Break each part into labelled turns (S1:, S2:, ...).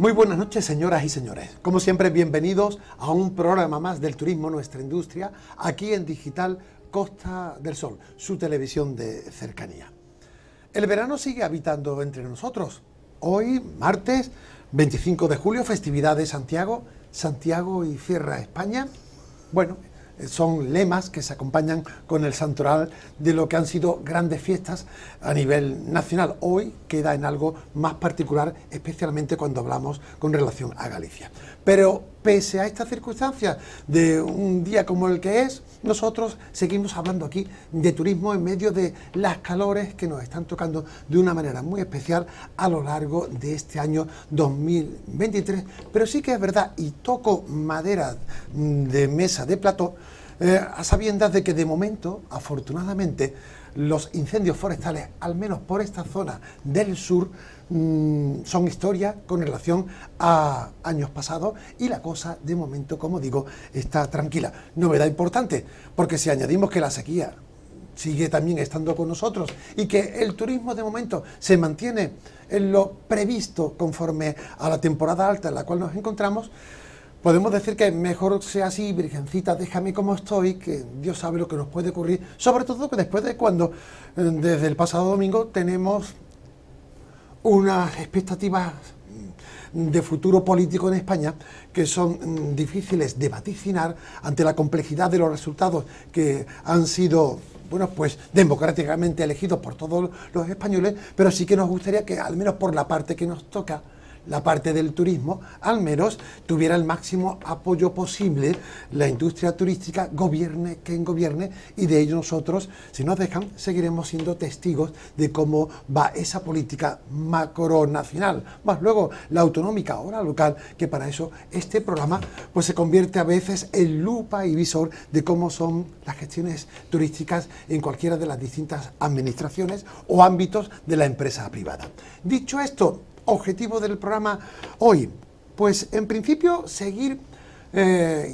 S1: Muy buenas noches, señoras y señores. Como siempre, bienvenidos a un programa más del turismo, nuestra industria, aquí en Digital Costa del Sol, su televisión de cercanía. El verano sigue habitando entre nosotros. Hoy, martes 25 de julio, festividad de Santiago, Santiago y Cierra España. Bueno, son lemas que se acompañan con el santoral de lo que han sido grandes fiestas a nivel nacional. Hoy queda en algo más particular, especialmente cuando hablamos con relación a Galicia. Pero pese a estas circunstancias de un día como el que es, nosotros seguimos hablando aquí de turismo en medio de las calores que nos están tocando de una manera muy especial a lo largo de este año 2023. Pero sí que es verdad, y toco madera de mesa de plató, a sabiendas de que de momento, afortunadamente, los incendios forestales, al menos por esta zona del sur, son historia con relación a años pasados y la cosa de momento, como digo, está tranquila. Novedad importante, porque si añadimos que la sequía sigue también estando con nosotros y que el turismo de momento se mantiene en lo previsto conforme a la temporada alta en la cual nos encontramos, podemos decir que mejor sea así, Virgencita, déjame como estoy, que Dios sabe lo que nos puede ocurrir, sobre todo que después de cuando, desde el pasado domingo, tenemos unas expectativas de futuro político en España que son difíciles de vaticinar ante la complejidad de los resultados que han sido, bueno, pues democráticamente elegidos por todos los españoles, pero sí que nos gustaría que, al menos por la parte que nos toca, la parte del turismo, al menos tuviera el máximo apoyo posible la industria turística, gobierne quien gobierne, y de ello nosotros, si nos dejan, seguiremos siendo testigos de cómo va esa política macronacional, más luego la autonómica o la local, que para eso este programa pues se convierte a veces en lupa y visor de cómo son las gestiones turísticas en cualquiera de las distintas administraciones o ámbitos de la empresa privada. Dicho esto, objetivo del programa hoy, pues en principio seguir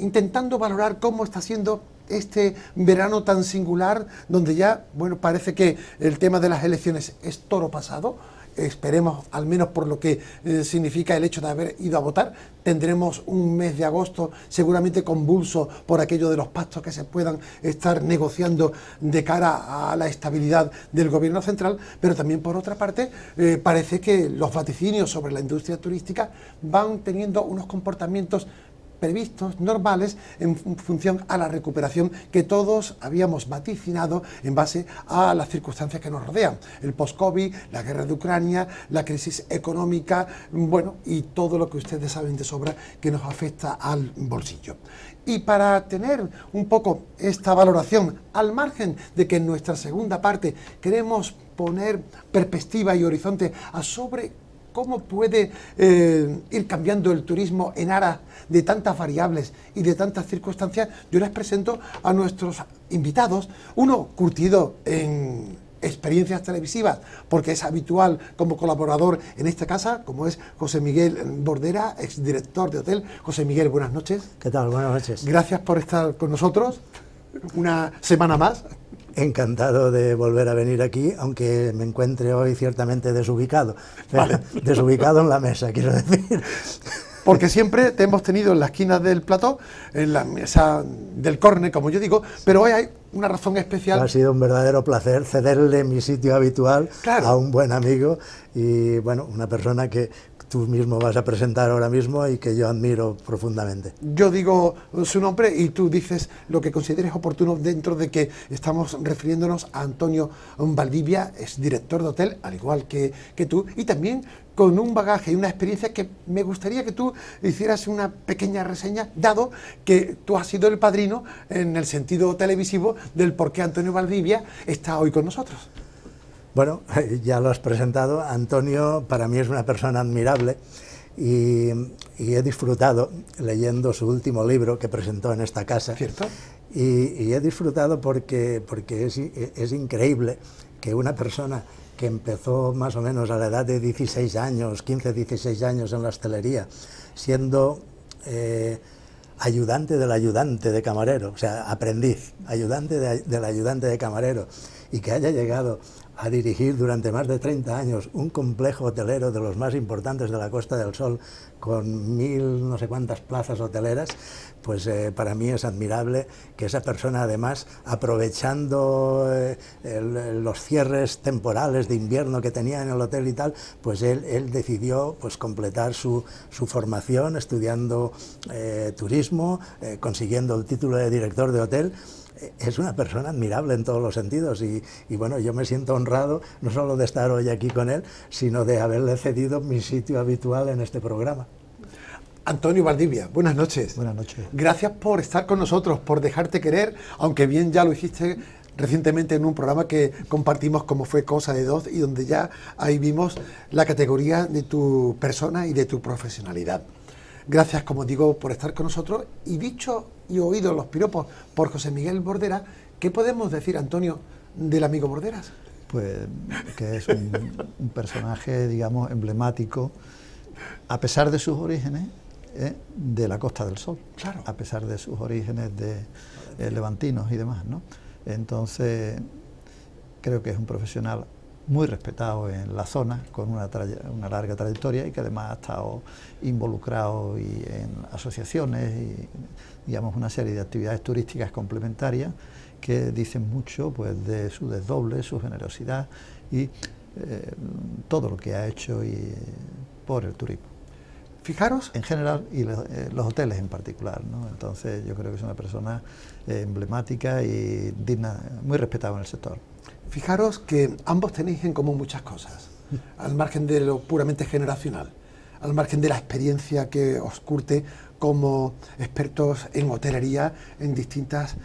S1: intentando valorar cómo está siendo este verano tan singular, donde ya, bueno, parece que el tema de las elecciones es toro pasado. Esperemos, al menos por lo que significa el hecho de haber ido a votar. Tendremos un mes de agosto seguramente convulso por aquello de los pactos que se puedan estar negociando de cara a la estabilidad del gobierno central, pero también por otra parte parece que los vaticinios sobre la industria turística van teniendo unos comportamientos previstos, normales, en función a la recuperación que todos habíamos vaticinado en base a las circunstancias que nos rodean. El post-COVID, la guerra de Ucrania, la crisis económica, bueno, y todo lo que ustedes saben de sobra que nos afecta al bolsillo. Y para tener un poco esta valoración, al margen de que en nuestra segunda parte queremos poner perspectiva y horizonte a sobre cómo puede ir cambiando el turismo en aras de tantas variables y de tantas circunstancias, yo les presento a nuestros invitados, uno curtido en experiencias televisivas, porque es habitual como colaborador en esta casa, como es José Miguel Bordera, exdirector de hotel. José Miguel, buenas noches.
S2: ¿Qué tal? Buenas noches.
S1: Gracias por estar con nosotros una semana más.
S2: Encantado de volver a venir aquí, aunque me encuentre hoy ciertamente desubicado.
S1: Vale.
S2: Desubicado en la mesa, quiero decir.
S1: Porque siempre te hemos tenido en la esquina del plató, en la mesa del córner, como yo digo, pero hoy hay una razón especial.
S2: Ha sido un verdadero placer cederle mi sitio habitual,
S1: claro,
S2: a un buen amigo y, bueno, una persona que tú mismo vas a presentar ahora mismo y que yo admiro profundamente.
S1: Yo digo su nombre y tú dices lo que consideres oportuno, dentro de que estamos refiriéndonos a Antonio Valdivia, es director de hotel, al igual que tú, y también con un bagaje y una experiencia que me gustaría que tú hicieras una pequeña reseña, dado que tú has sido el padrino en el sentido televisivo del por qué Antonio Valdivia está hoy con nosotros.
S2: Bueno, ya lo has presentado. Antonio para mí es una persona admirable y he disfrutado leyendo su último libro que presentó en esta casa.
S1: ¿Cierto?
S2: Y he disfrutado porque es increíble que una persona que empezó más o menos a la edad de 16 años, 15, 16 años en la hostelería, siendo ayudante del ayudante de camarero, o sea, aprendiz, ayudante del ayudante de camarero, y que haya llegado a dirigir durante más de 30 años un complejo hotelero de los más importantes de la Costa del Sol, con 1000 no sé cuántas plazas hoteleras, pues para mí es admirable que esa persona, además, aprovechando los cierres temporales de invierno que tenía en el hotel y tal, pues él decidió pues completar su formación estudiando turismo, consiguiendo el título de director de hotel. Es una persona admirable en todos los sentidos y bueno, yo me siento honrado no solo de estar hoy aquí con él, sino de haberle cedido mi sitio habitual en este programa.
S1: Antonio Valdivia, buenas noches.
S3: Buenas noches.
S1: Gracias por estar con nosotros, por dejarte querer, aunque bien ya lo hiciste recientemente en un programa que compartimos como fue Cosa de Dos y donde ya ahí vimos la categoría de tu persona y de tu profesionalidad. Gracias, como digo, por estar con nosotros y dicho y oído los piropos por José Miguel Borderas, ¿qué podemos decir, Antonio, del amigo Borderas?
S3: Pues que es un personaje, digamos, emblemático, a pesar de sus orígenes de la Costa del Sol,
S1: claro,
S3: a pesar de sus orígenes levantinos y demás, ¿no? Entonces, creo que es un profesional muy respetado en la zona, con una larga trayectoria y que además ha estado involucrado en asociaciones y, digamos, una serie de actividades turísticas complementarias que dicen mucho pues, de su desdoble, su generosidad y todo lo que ha hecho por el turismo.
S1: Fijaros.
S3: En general y los hoteles en particular, ¿no? Entonces yo creo que es una persona emblemática y digna, muy respetada en el sector.
S1: Fijaros que ambos tenéis en común muchas cosas, al margen de lo puramente generacional, al margen de la experiencia que os curte como expertos en hotelería en distintas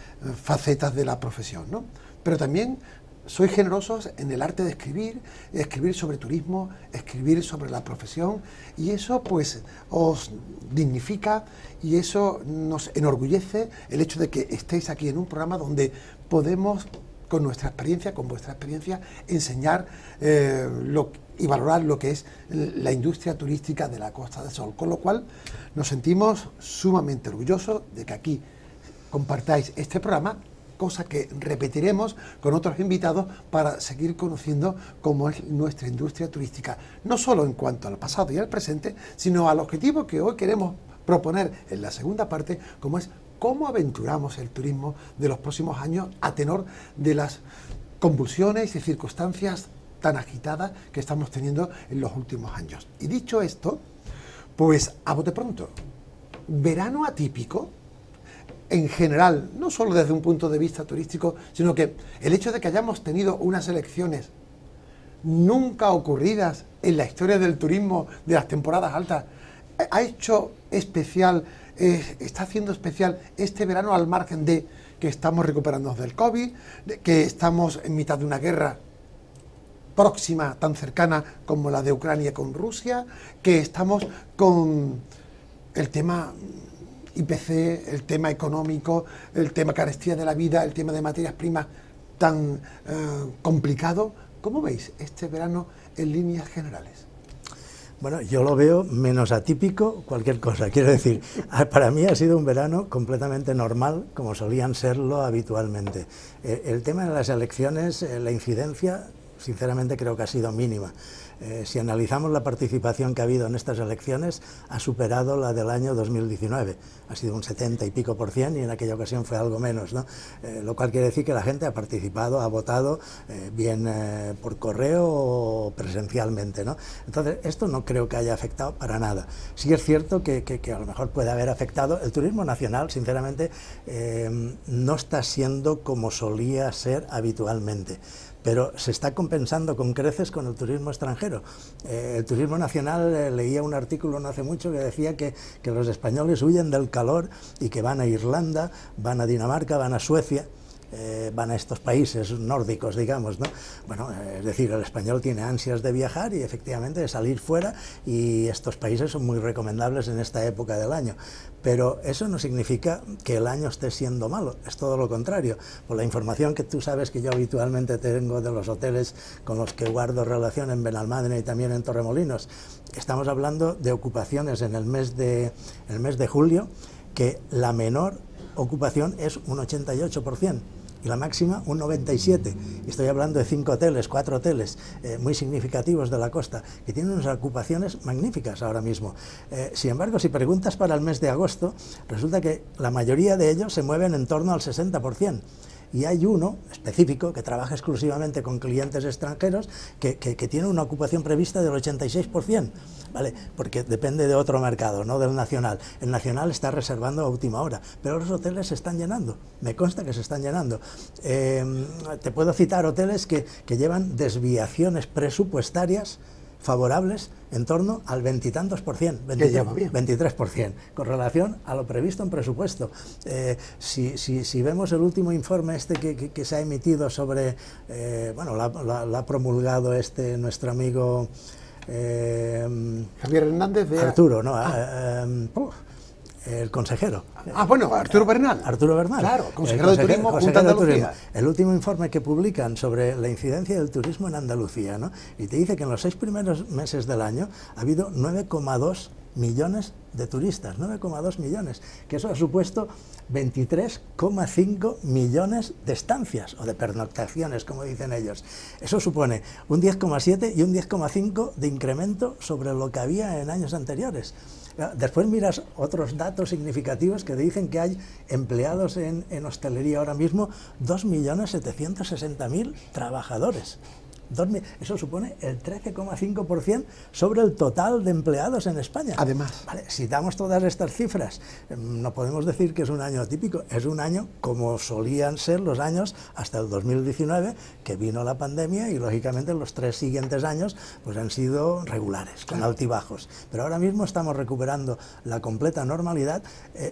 S1: facetas de la profesión, ¿no? Pero también sois generosos en el arte de escribir sobre turismo, escribir sobre la profesión, y eso pues os dignifica y eso nos enorgullece el hecho de que estéis aquí en un programa donde podemos, con nuestra experiencia, con vuestra experiencia, enseñar y valorar lo que es la industria turística de la Costa del Sol. Con lo cual nos sentimos sumamente orgullosos de que aquí compartáis este programa, cosa que repetiremos con otros invitados para seguir conociendo cómo es nuestra industria turística, no solo en cuanto al pasado y al presente, sino al objetivo que hoy queremos proponer en la segunda parte, como es cómo aventuramos el turismo de los próximos años a tenor de las convulsiones y circunstancias tan agitadas que estamos teniendo en los últimos años. Y dicho esto, pues a bote pronto, verano atípico, en general, no solo desde un punto de vista turístico, sino que el hecho de que hayamos tenido unas elecciones nunca ocurridas en la historia del turismo de las temporadas altas, ha hecho especial, está haciendo especial este verano, al margen de que estamos recuperándonos del COVID, de que estamos en mitad de una guerra próxima, tan cercana como la de Ucrania con Rusia, que estamos con el tema IPC, el tema económico, el tema carestía de la vida, el tema de materias primas tan complicado. ¿Cómo veis este verano en líneas generales?
S2: Bueno, yo lo veo menos atípico cualquier cosa. Quiero decir, para mí ha sido un verano completamente normal, como solían serlo habitualmente. El tema de las elecciones, la incidencia, sinceramente creo que ha sido mínima. Si analizamos la participación que ha habido en estas elecciones, ha superado la del año 2019, ha sido un 70 y pico % y en aquella ocasión fue algo menos, ¿no? Lo cual quiere decir que la gente ha participado, ha votado, bien por correo o presencialmente, ¿no? Entonces, esto no creo que haya afectado para nada. Sí es cierto que a lo mejor puede haber afectado. El turismo nacional, sinceramente, no está siendo como solía ser habitualmente, pero se está compensando con creces con el turismo extranjero. El turismo nacional, leía un artículo no hace mucho que decía que los españoles huyen del calor y que van a Irlanda, van a Dinamarca, van a Suecia, van a estos países nórdicos, digamos, ¿no? Bueno, es decir, el español tiene ansias de viajar y efectivamente de salir fuera, y estos países son muy recomendables en esta época del año. Pero eso no significa que el año esté siendo malo, es todo lo contrario. Por la información que tú sabes que yo habitualmente tengo de los hoteles con los que guardo relación en Benalmádena y también en Torremolinos, estamos hablando de ocupaciones en el mes de julio, que la menor ocupación es un 88%. y la máxima un 97. Y estoy hablando de 5 hoteles, 4 hoteles muy significativos de la costa, que tienen unas ocupaciones magníficas ahora mismo. Sin embargo, si preguntas para el mes de agosto, resulta que la mayoría de ellos se mueven en torno al 60%. Y hay uno específico que trabaja exclusivamente con clientes extranjeros que tiene una ocupación prevista del 86%, ¿vale? Porque depende de otro mercado, no del nacional. El nacional está reservando a última hora, pero los hoteles se están llenando, me consta que se están llenando. Te puedo citar hoteles que llevan desviaciones presupuestarias favorables en torno al 20 y tantos por ciento, 23%, con relación a lo previsto en presupuesto. Si vemos el último informe que se ha emitido sobre, bueno, la ha promulgado nuestro amigo
S1: Javier Hernández de
S2: Arturo, ¿no? El consejero.
S1: Bueno, Arturo Bernal.
S2: Arturo Bernal.
S1: Claro, consejero de Turismo, Junta de Andalucía.
S2: El último informe que publican sobre la incidencia del turismo en Andalucía, ¿no? Y te dice que en los 6 primeros meses del año ha habido 9,2 millones de turistas, 9,2 millones, que eso ha supuesto 23,5 millones de estancias o de pernoctaciones, como dicen ellos. Eso supone un 10,7 y un 10,5 de incremento sobre lo que había en años anteriores. Después miras otros datos significativos que dicen que hay empleados en hostelería ahora mismo, 2.760.000 trabajadores. Eso supone el 13,5% sobre el total de empleados en España.
S1: Además,
S2: vale, si damos todas estas cifras, no podemos decir que es un año atípico, es un año como solían ser los años hasta el 2019, que vino la pandemia y lógicamente los 3 siguientes años pues han sido regulares, con altibajos. Pero ahora mismo estamos recuperando la completa normalidad.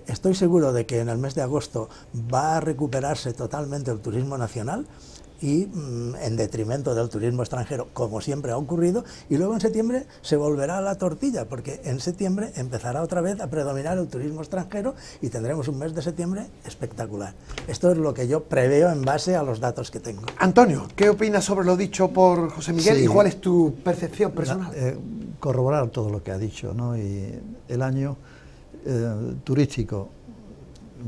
S2: Estoy seguro de que en el mes de agosto va a recuperarse totalmente el turismo nacional, y en detrimento del turismo extranjero, como siempre ha ocurrido, y luego en septiembre se volverá a la tortilla, porque en septiembre empezará otra vez a predominar el turismo extranjero y tendremos un mes de septiembre espectacular. Esto es lo que yo preveo en base a los datos que tengo.
S1: Antonio, ¿qué opinas sobre lo dicho por José Miguel
S3: sí,
S1: y cuál es tu percepción personal?
S3: Corroborar todo lo que ha dicho, ¿no? Y el año turístico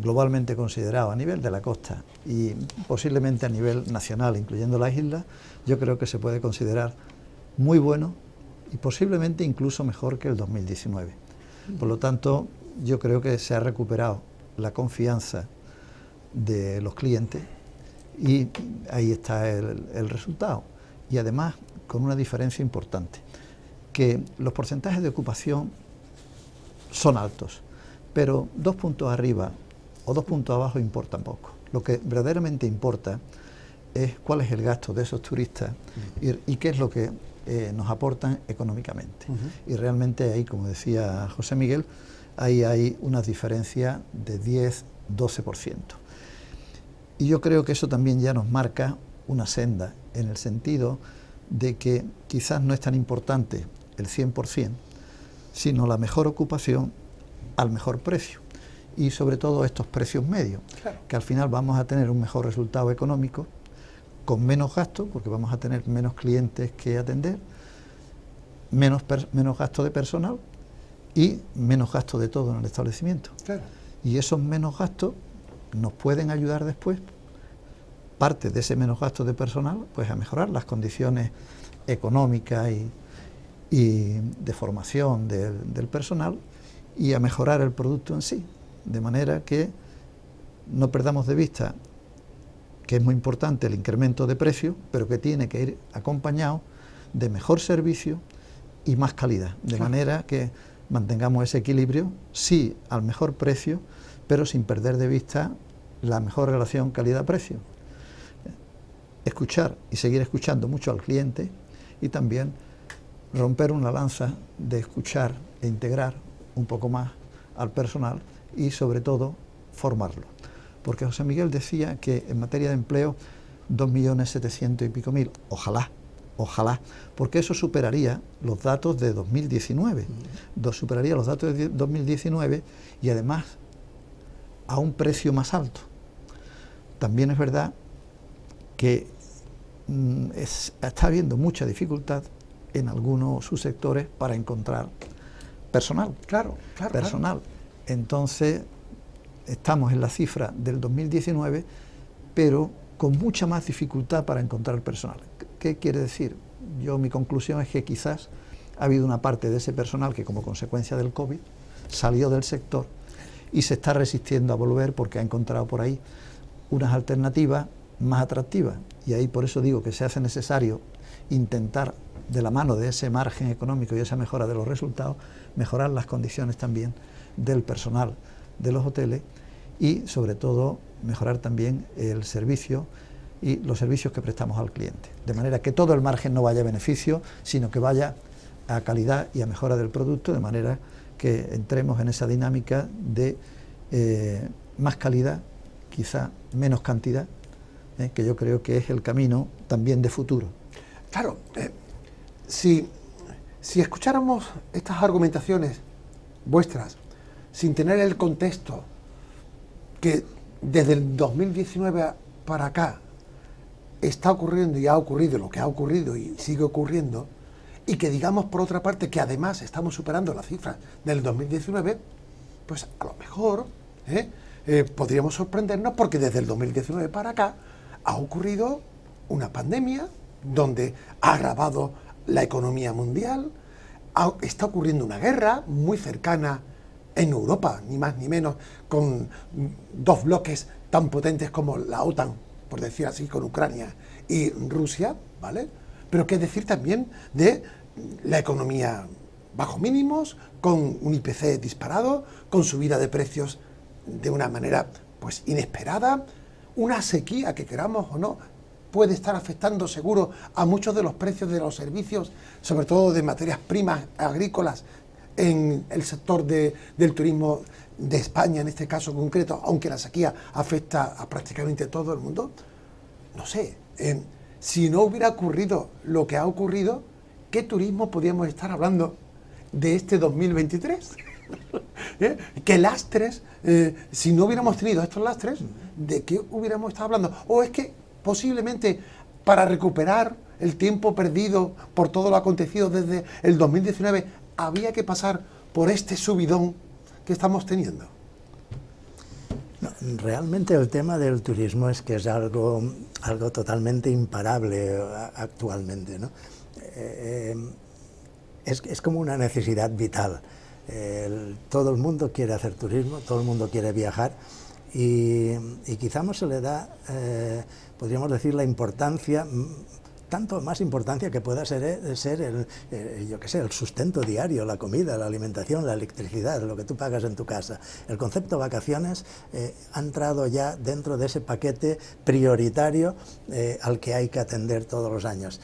S3: globalmente considerado a nivel de la costa y posiblemente a nivel nacional, incluyendo las islas, yo creo que se puede considerar muy bueno y posiblemente incluso mejor que el 2019. Por lo tanto, yo creo que se ha recuperado la confianza de los clientes y ahí está el resultado. Y además, con una diferencia importante, que los porcentajes de ocupación son altos, pero 2 puntos arriba o 2 puntos abajo importa poco. Lo que verdaderamente importa es cuál es el gasto de esos turistas y qué es lo que nos aportan económicamente. Y realmente ahí, como decía José Miguel, ahí hay una diferencia de 10-12%. Y yo creo que eso también ya nos marca una senda, en el sentido de que quizás no es tan importante el 100%, sino la mejor ocupación al mejor precio. Y sobre todo estos precios medios, claro, que al final vamos a tener un mejor resultado económico, con menos gastos, porque vamos a tener menos clientes que atender, menos gasto de personal y menos gasto de todo en el establecimiento. Claro. Y esos menos gastos nos pueden ayudar después, parte de ese menos gasto de personal, pues a mejorar las condiciones económicas y de formación del personal y a mejorar el producto en sí. De manera que no perdamos de vista que es muy importante el incremento de precio, pero que tiene que ir acompañado de mejor servicio y más calidad. De manera que mantengamos ese equilibrio, sí al mejor precio, pero sin perder de vista la mejor relación calidad-precio. Escuchar y seguir escuchando mucho al cliente y también romper una lanza de escuchar e integrar un poco más al personal y sobre todo formarlo. Porque José Miguel decía que en materia de empleo 2.700.000 y pico, ojalá, porque eso superaría los datos de 2019, superaría los datos de 2019 y además a un precio más alto. También es verdad que está habiendo mucha dificultad en algunos subsectores para encontrar personal. Claro. Entonces, estamos en la cifra del 2019, pero con mucha más dificultad para encontrar personal. ¿Qué quiere decir? Mi conclusión es que quizás ha habido una parte de ese personal que, como consecuencia del COVID, salió del sector y se está resistiendo a volver porque ha encontrado por ahí unas alternativas más atractivas. Y ahí por eso digo que se hace necesario intentar, de la mano de ese margen económico y esa mejora de los resultados, mejorar las condiciones también del personal de los hoteles y, sobre todo, mejorar también el servicio y los servicios que prestamos al cliente. De manera que todo el margen no vaya a beneficio, sino que vaya a calidad y a mejora del producto, de manera que entremos en esa dinámica de más calidad, quizá menos cantidad, que yo creo que es el camino también de futuro.
S1: Claro, si escucháramos estas argumentaciones vuestras sin tener el contexto que desde el 2019 para acá está ocurriendo y ha ocurrido lo que ha ocurrido y sigue ocurriendo, y que digamos por otra parte que además estamos superando las cifras del 2019, pues a lo mejor podríamos sorprendernos, porque desde el 2019 para acá ha ocurrido una pandemia donde ha agravado la economía mundial, está ocurriendo una guerra muy cercana en Europa, ni más ni menos, con dos bloques tan potentes como la OTAN, por decir así, con Ucrania y Rusia, ¿vale? Pero qué decir también de la economía bajo mínimos, con un IPC disparado, con subida de precios de una manera pues inesperada, una sequía que, queramos o no, puede estar afectando seguro a muchos de los precios de los servicios, sobre todo de materias primas agrícolas, en el sector del turismo de España, en este caso concreto, aunque la sequía afecta a prácticamente todo el mundo. No sé, si no hubiera ocurrido lo que ha ocurrido, ¿qué turismo podríamos estar hablando de este 2023? ¿Qué lastres? Si no hubiéramos tenido estos lastres, ¿de qué hubiéramos estado hablando? ¿O es que posiblemente para recuperar el tiempo perdido por todo lo acontecido desde el 2019 había que pasar por este subidón que estamos teniendo?
S2: No, realmente el tema del turismo es que es algo totalmente imparable actualmente, ¿no? Es como una necesidad vital. Todo el mundo quiere hacer turismo, todo el mundo quiere viajar, y quizá no se le da, podríamos decir, la importancia, tanto más importancia que pueda ser yo qué sé, el sustento diario, la comida, la alimentación, la electricidad, lo que tú pagas en tu casa. El concepto vacaciones ha entrado ya dentro de ese paquete prioritario al que hay que atender todos los años.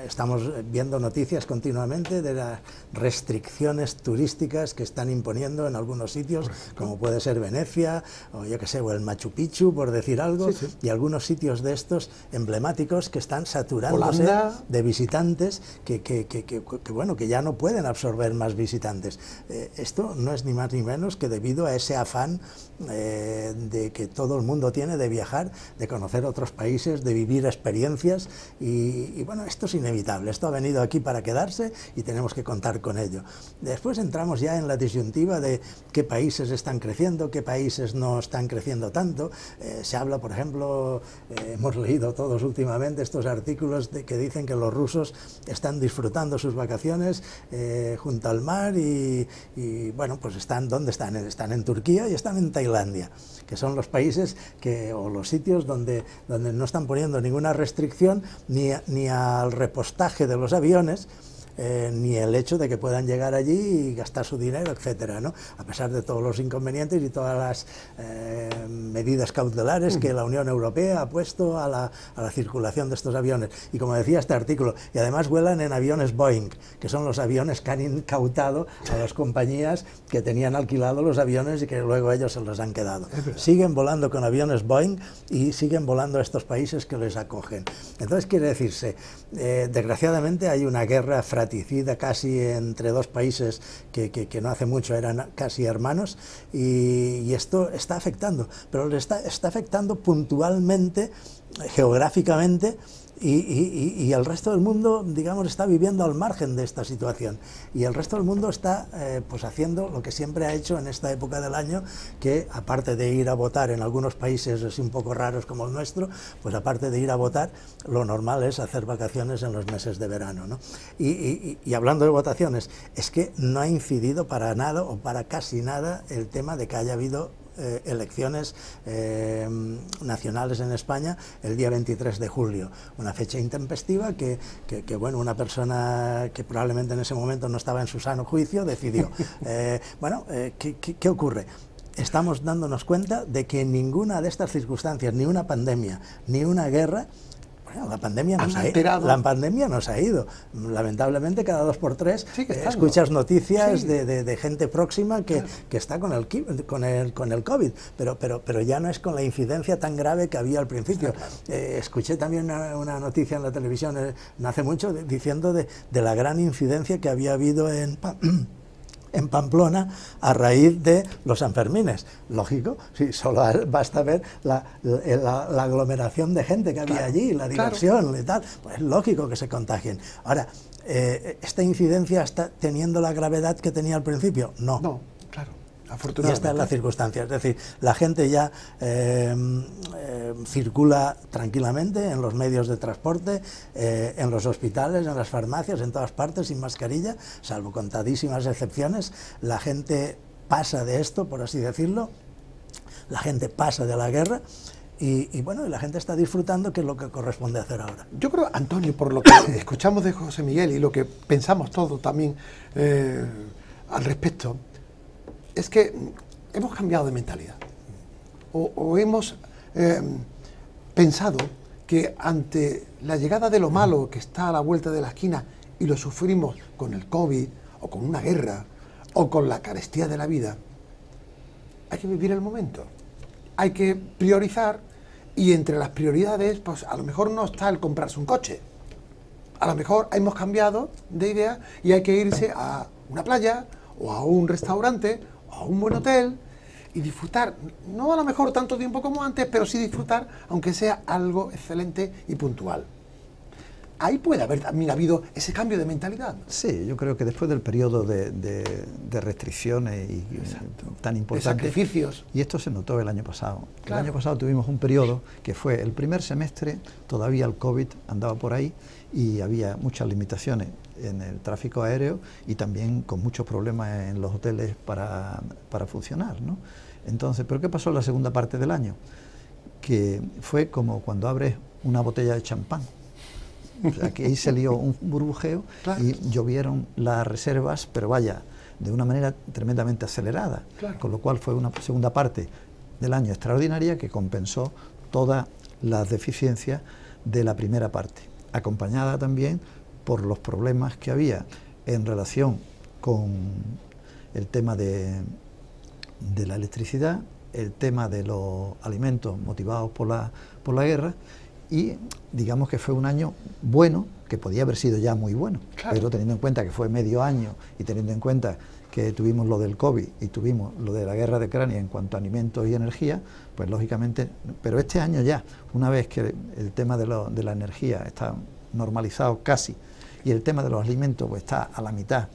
S2: Estamos viendo noticias continuamente de las restricciones turísticas que están imponiendo en algunos sitios, como puede ser Venecia, o yo qué sé, o el Machu Picchu, por decir algo, sí, sí. Y algunos sitios de estos emblemáticos que están saturándose
S1: Holanda,
S2: de visitantes bueno, que ya no pueden absorber más visitantes. Esto no es ni más ni menos que debido a ese afán de que todo el mundo tiene de viajar, de conocer otros países, de vivir experiencias, y bueno, esto es inevitable, esto ha venido aquí para quedarse y tenemos que contar con ello. Después entramos ya en la disyuntiva de qué países están creciendo, qué países no están creciendo tanto. Se habla, por ejemplo, hemos leído todos últimamente estos artículos que dicen que los rusos están disfrutando sus vacaciones junto al mar y bueno, pues ¿dónde están? Están en Turquía y están en Tailandia, que son los países o los sitios donde no están poniendo ninguna restricción ni al repostaje de los aviones, ni el hecho de que puedan llegar allí y gastar su dinero, etcétera, ¿no? A pesar de todos los inconvenientes y todas las medidas cautelares que la Unión Europea ha puesto a la circulación de estos aviones. Y como decía este artículo, y además vuelan en aviones Boeing, que son los aviones que han incautado a las compañías que tenían alquilado los aviones y que luego ellos se los han quedado. Siguen volando con aviones Boeing y siguen volando a estos países que les acogen. Entonces, quiere decirse, desgraciadamente hay una guerra fratricida casi entre dos países que no hace mucho eran casi hermanos, y esto está afectando, pero le está afectando puntualmente, geográficamente, Y el resto del mundo, digamos, está viviendo al margen de esta situación. Y el resto del mundo está pues haciendo lo que siempre ha hecho en esta época del año, que aparte de ir a votar en algunos países así un poco raros como el nuestro, pues aparte de ir a votar, lo normal es hacer vacaciones en los meses de verano, ¿no? Y hablando de votaciones, es que no ha incidido para nada o para casi nada el tema de que haya habido elecciones nacionales en España el día 23 de julio, una fecha intempestiva que bueno, una persona que probablemente en ese momento no estaba en su sano juicio decidió. ¿Qué ocurre? Estamos dándonos cuenta de que ninguna de estas circunstancias, ni una pandemia, ni una guerra, la pandemia nos ha ido. Lamentablemente, cada 2 por 3 escuchas noticias de gente próxima que está con el COVID, pero ya no es con la incidencia tan grave que había al principio. Escuché también una noticia en la televisión no hace mucho diciendo de la gran incidencia que había habido en Pamplona a raíz de los Sanfermines. Lógico, sí, solo basta ver la aglomeración de gente que había allí, la diversión y tal, pues es lógico que se contagien. Ahora, ¿esta incidencia está teniendo la gravedad que tenía al principio? No. No, claro. Y esta es la circunstancia, es decir, la gente ya circula tranquilamente en los medios de transporte, en los hospitales, en las farmacias, en todas partes, sin mascarilla, salvo contadísimas excepciones. La gente pasa de esto, por así decirlo, la gente pasa de la guerra. Y bueno, la gente está disfrutando, que es lo que corresponde hacer ahora.
S1: Yo creo, Antonio, por lo que escuchamos de José Miguel y lo que pensamos todos también al respecto, es que hemos cambiado de mentalidad o hemos pensado que ante la llegada de lo malo que está a la vuelta de la esquina y lo sufrimos con el COVID o con una guerra o con la carestía de la vida, hay que vivir el momento, hay que priorizar, y entre las prioridades pues a lo mejor no está el comprarse un coche, a lo mejor hemos cambiado de idea y hay que irse a una playa o a un restaurante a un buen hotel y disfrutar, no a lo mejor tanto tiempo como antes, pero sí disfrutar, aunque sea algo excelente y puntual. Ahí puede haber también habido ese cambio de mentalidad.
S3: Sí, yo creo que después del periodo de restricciones y tan importantes,
S1: de sacrificios.
S3: Y esto se notó el año pasado.
S1: Claro.
S3: El año pasado tuvimos un periodo que fue el primer semestre, todavía el COVID andaba por ahí y había muchas limitaciones en el tráfico aéreo y también con muchos problemas en los hoteles para funcionar, ¿no? Entonces, ¿pero qué pasó en la segunda parte del año? Que fue como cuando abres una botella de champán. O sea, que ahí se lió un burbujeo, claro, y llovieron las reservas, pero vaya, de una manera tremendamente acelerada, claro, con lo cual fue una segunda parte del año extraordinaria que compensó todas las deficiencias de la primera parte, acompañada también por los problemas que había en relación con el tema de la electricidad, el tema de los alimentos motivados por la guerra, y digamos que fue un año bueno, que podía haber sido ya muy bueno, claro, pero teniendo en cuenta que fue medio año y teniendo en cuenta que tuvimos lo del COVID y tuvimos lo de la guerra de Ucrania en cuanto a alimentos y energía, pues lógicamente, pero este año ya, una vez que el tema de la energía está normalizado casi y el tema de los alimentos pues está a la mitad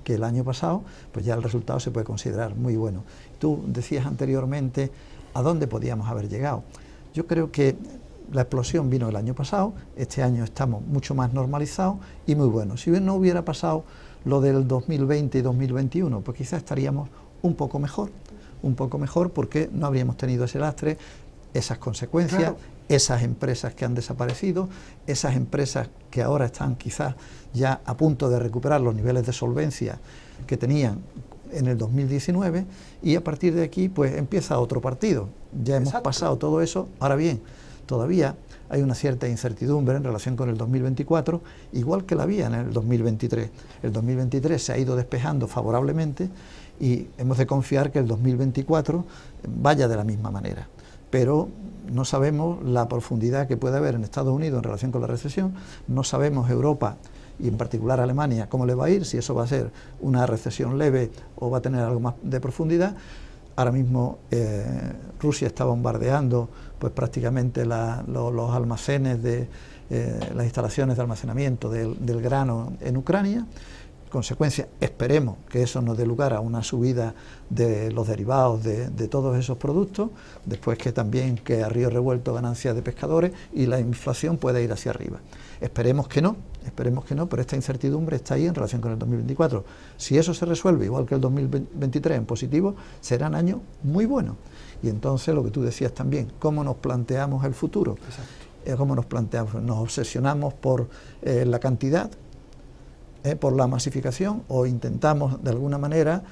S3: que el año pasado, pues ya el resultado se puede considerar muy bueno. Tú decías anteriormente a dónde podíamos haber llegado. Yo creo que la explosión vino el año pasado, este año estamos mucho más normalizados y muy buenos. Si no hubiera pasado lo del 2020 y 2021, pues quizás estaríamos un poco mejor porque no habríamos tenido ese lastre, esas consecuencias, claro, esas empresas que han desaparecido, esas empresas que ahora están quizás ya a punto de recuperar los niveles de solvencia que tenían en el 2019, y a partir de aquí pues empieza otro partido. Ya hemos pasado todo eso. Ahora bien, todavía hay una cierta incertidumbre en relación con el 2024, igual que la había en el 2023. El 2023 se ha ido despejando favorablemente y hemos de confiar que el 2024 vaya de la misma manera. Pero no sabemos la profundidad que puede haber en Estados Unidos en relación con la recesión, no sabemos Europa y en particular Alemania cómo le va a ir, si eso va a ser una recesión leve o va a tener algo más de profundidad. Ahora mismo Rusia está bombardeando pues prácticamente los almacenes de las instalaciones de almacenamiento del grano en Ucrania. Consecuencia, esperemos que eso nos dé lugar a una subida de los derivados de todos esos productos, después que también que a río revuelto ganancias de pescadores y la inflación pueda ir hacia arriba. Esperemos que no, pero esta incertidumbre está ahí en relación con el 2024. Si eso se resuelve igual que el 2023 en positivo, serán años muy buenos. Y entonces lo que tú decías también, ¿cómo nos planteamos el futuro? ¿Cómo nos planteamos? ¿Nos obsesionamos por la cantidad, por la masificación, o intentamos de alguna manera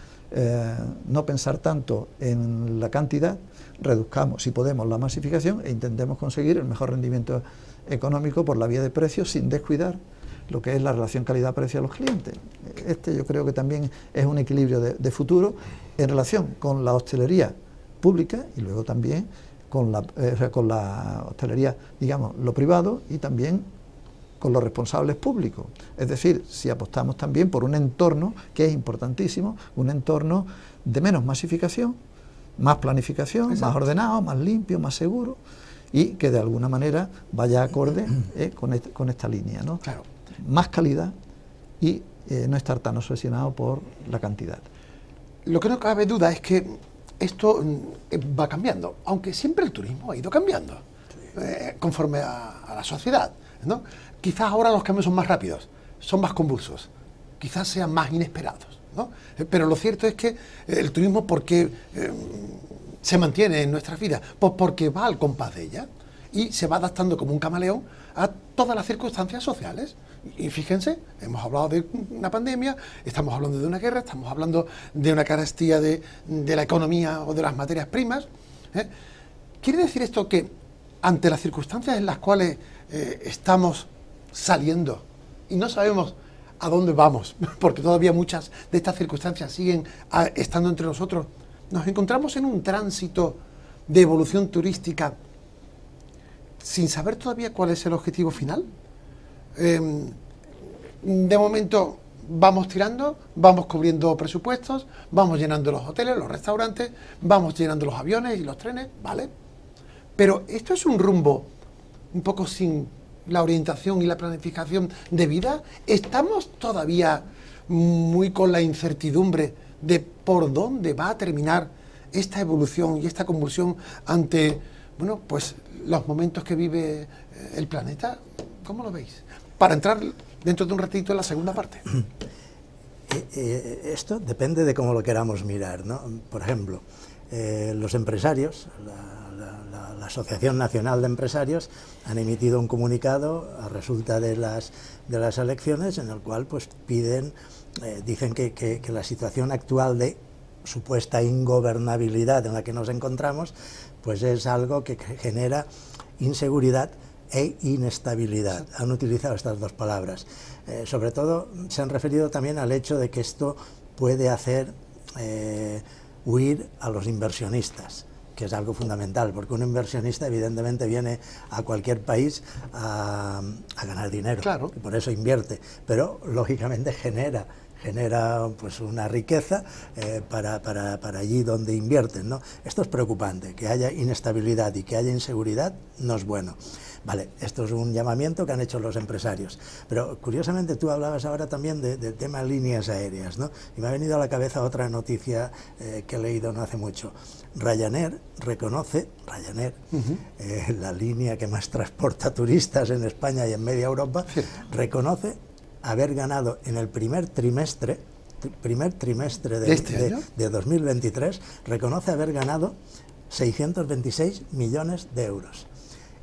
S3: no pensar tanto en la cantidad, reduzcamos si podemos la masificación e intentemos conseguir el mejor rendimiento económico por la vía de precios sin descuidar lo que es la relación calidad-precio a los clientes? Yo creo que también es un equilibrio de futuro en relación con la hostelería pública y luego también con la hostelería, digamos, lo privado, y también con los responsables públicos. Es decir, si apostamos también por un entorno que es importantísimo, un entorno de menos masificación, más planificación, más ordenado, más limpio, más seguro, y que de alguna manera vaya acorde con esta línea, ¿no?
S1: Claro.
S3: Más calidad y no estar tan obsesionado por la cantidad.
S1: Lo que no cabe duda es que esto va cambiando, aunque siempre el turismo ha ido cambiando, conforme a la sociedad, ¿no? Quizás ahora los cambios son más rápidos, son más convulsos, quizás sean más inesperados, ¿no? Pero lo cierto es que el turismo, ¿por qué se mantiene en nuestras vidas? Pues porque va al compás de ella y se va adaptando como un camaleón a todas las circunstancias sociales. Y fíjense, hemos hablado de una pandemia, estamos hablando de una guerra, estamos hablando de una carestía de la economía o de las materias primas. ¿Quiere decir esto que ante las circunstancias en las cuales estamos saliendo y no sabemos a dónde vamos, porque todavía muchas de estas circunstancias siguen estando entre nosotros, nos encontramos en un tránsito de evolución turística sin saber todavía cuál es el objetivo final? De momento vamos tirando, vamos cubriendo presupuestos, vamos llenando los hoteles, los restaurantes, vamos llenando los aviones y los trenes, ¿vale? Pero esto es un rumbo un poco sin la orientación y la planificación de vida. ¿Estamos todavía muy con la incertidumbre de por dónde va a terminar esta evolución y esta convulsión ante, bueno, pues los momentos que vive el planeta? ¿Cómo lo veis? Para entrar dentro de un ratito en la segunda parte.
S2: Esto depende de cómo lo queramos mirar, ¿no? Por ejemplo, los empresarios, la Asociación Nacional de Empresarios, han emitido un comunicado a resulta de las elecciones en el cual pues piden, dicen que la situación actual de supuesta ingobernabilidad en la que nos encontramos pues es algo que genera inseguridad e inestabilidad. Han utilizado estas dos palabras. Sobre todo se han referido también al hecho de que esto puede hacer huir a los inversionistas, que es algo fundamental, porque un inversionista evidentemente viene a cualquier país a ganar dinero,
S1: claro,
S2: y por eso invierte, pero lógicamente genera pues una riqueza para allí donde invierten, ¿no? Esto es preocupante, que haya inestabilidad y que haya inseguridad no es bueno. Vale, esto es un llamamiento que han hecho los empresarios, pero curiosamente tú hablabas ahora también del tema líneas aéreas, ¿no? Y me ha venido a la cabeza otra noticia que he leído no hace mucho. Ryanair reconoce, la línea que más transporta turistas en España y en media Europa, reconoce haber ganado en el primer trimestre de 2023, reconoce haber ganado 626 millones de euros.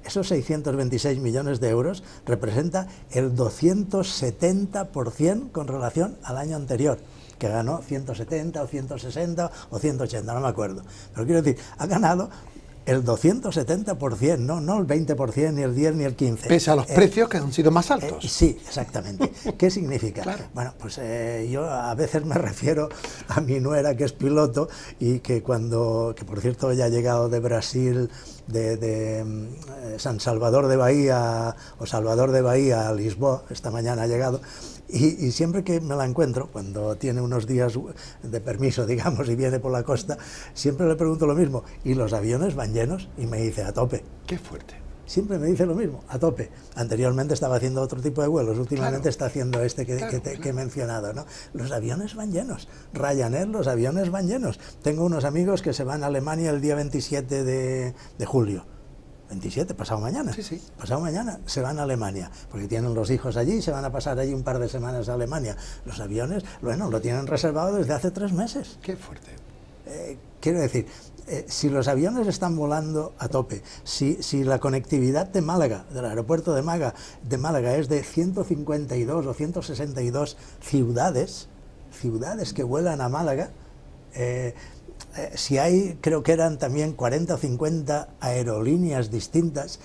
S2: Esos 626 millones de euros representa el 270% con relación al año anterior, que ganó 170 o 160 o 180, no me acuerdo. Pero quiero decir, ha ganado el 270%, no el 20%, ni el 10%, ni el 15%.
S1: Pese a los precios que han sido más altos.
S2: Sí, exactamente. ¿Qué significa?
S1: Claro.
S2: Bueno, pues yo a veces me refiero a mi nuera, que es piloto, y que que por cierto ella ha llegado de Brasil, de San Salvador de Bahía, o Salvador de Bahía a Lisboa, esta mañana ha llegado, y siempre que me la encuentro, cuando tiene unos días de permiso, digamos, y viene por la costa, siempre le pregunto lo mismo, ¿y los aviones van llenos? Y me dice, a tope.
S1: Qué fuerte.
S2: Siempre me dice lo mismo, a tope. Anteriormente estaba haciendo otro tipo de vuelos, últimamente
S1: claro,
S2: está haciendo este que he mencionado, ¿no? Los aviones van llenos. Ryanair, los aviones van llenos. Tengo unos amigos que se van a Alemania el día 27 de julio. 27, pasado mañana.
S1: Sí, sí.
S2: Pasado mañana se van a Alemania, porque tienen los hijos allí y se van a pasar allí un par de semanas a Alemania. Los aviones, bueno, lo tienen reservado desde hace 3 meses.
S1: Qué fuerte.
S2: Quiero decir, si los aviones están volando a tope, si la conectividad de Málaga, del aeropuerto de Málaga es de 152 o 162 ciudades que vuelan a Málaga, si hay, creo que eran también 40 o 50 aerolíneas distintas,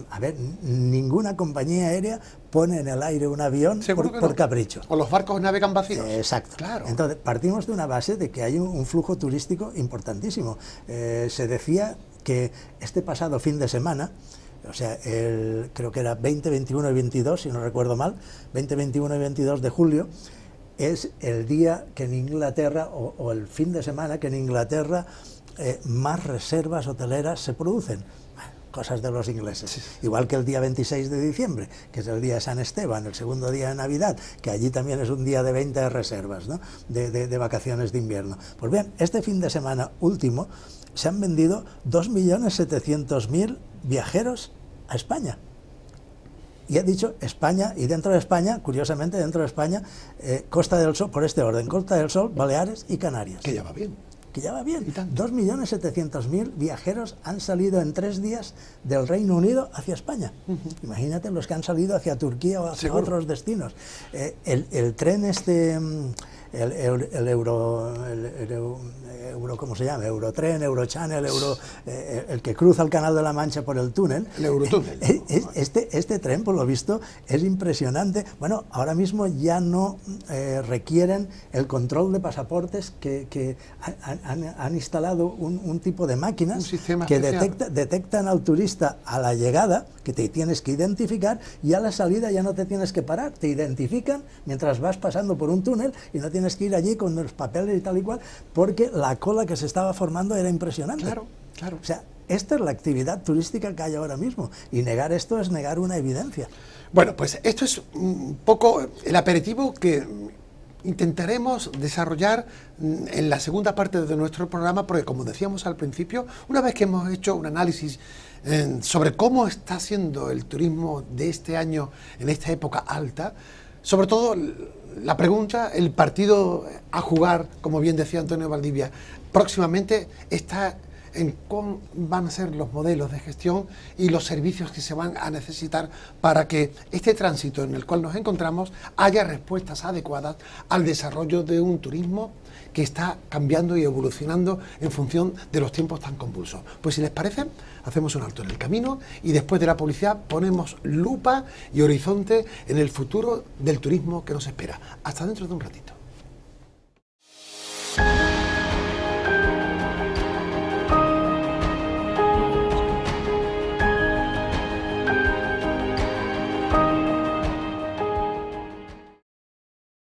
S2: a ver, ninguna compañía aérea pone en el aire un avión por capricho.
S1: O los barcos navegan vacíos.
S2: Exacto.
S1: Claro.
S2: Entonces, partimos de una base de que hay un flujo turístico importantísimo. Se decía que este pasado fin de semana, o sea, creo que era 20, 21 y 22, si no recuerdo mal, 20, 21 y 22 de julio, es el día que en Inglaterra, o el fin de semana que en Inglaterra más reservas hoteleras se producen. Cosas de los ingleses. Sí. Igual que el día 26 de diciembre, que es el día de San Esteban, el segundo día de Navidad, que allí también es un día de 20 reservas, ¿no? de vacaciones de invierno. Pues bien, este fin de semana último se han vendido 2.700.000 viajeros a España. Y he dicho España, y dentro de España, curiosamente dentro de España, Costa del Sol, por este orden, Costa del Sol, Baleares y Canarias.
S1: Que ya va bien.
S2: Que ya va bien. 2.700.000 viajeros han salido en 3 días del Reino Unido hacia España. Imagínate los que han salido hacia Turquía o hacia otros destinos. El tren el Euro, ¿cómo se llama? Eurotren, Eurochannel, el que cruza el Canal de la Mancha por el túnel.
S1: El Eurotúnel.
S2: Este tren, por lo visto, es impresionante. Bueno, ahora mismo ya no requieren el control de pasaportes que han instalado un tipo de máquinas que detectan al turista a la llegada, que te tienes que identificar, y a la salida ya no te tienes que parar, te identifican mientras vas pasando por un túnel y no tienes que ir allí con los papeles y tal y cual, porque la cola que se estaba formando era impresionante.
S1: Claro, claro.
S2: O sea, esta es la actividad turística que hay ahora mismo, y negar esto es negar una evidencia.
S1: Bueno, pues esto es un poco el aperitivo que intentaremos desarrollar en la segunda parte de nuestro programa, porque como decíamos al principio, una vez que hemos hecho un análisis sobre cómo está siendo el turismo de este año, en esta época alta, sobre todo la pregunta, el partido a jugar, como bien decía Antonio Valdivia, próximamente está en cómo van a ser los modelos de gestión y los servicios que se van a necesitar para que este tránsito en el cual nos encontramos haya respuestas adecuadas al desarrollo de un turismo que está cambiando y evolucionando en función de los tiempos tan convulsos. Pues si les parece, hacemos un alto en el camino y después de la publicidad ponemos lupa y horizonte en el futuro del turismo que nos espera. Hasta dentro de un ratito.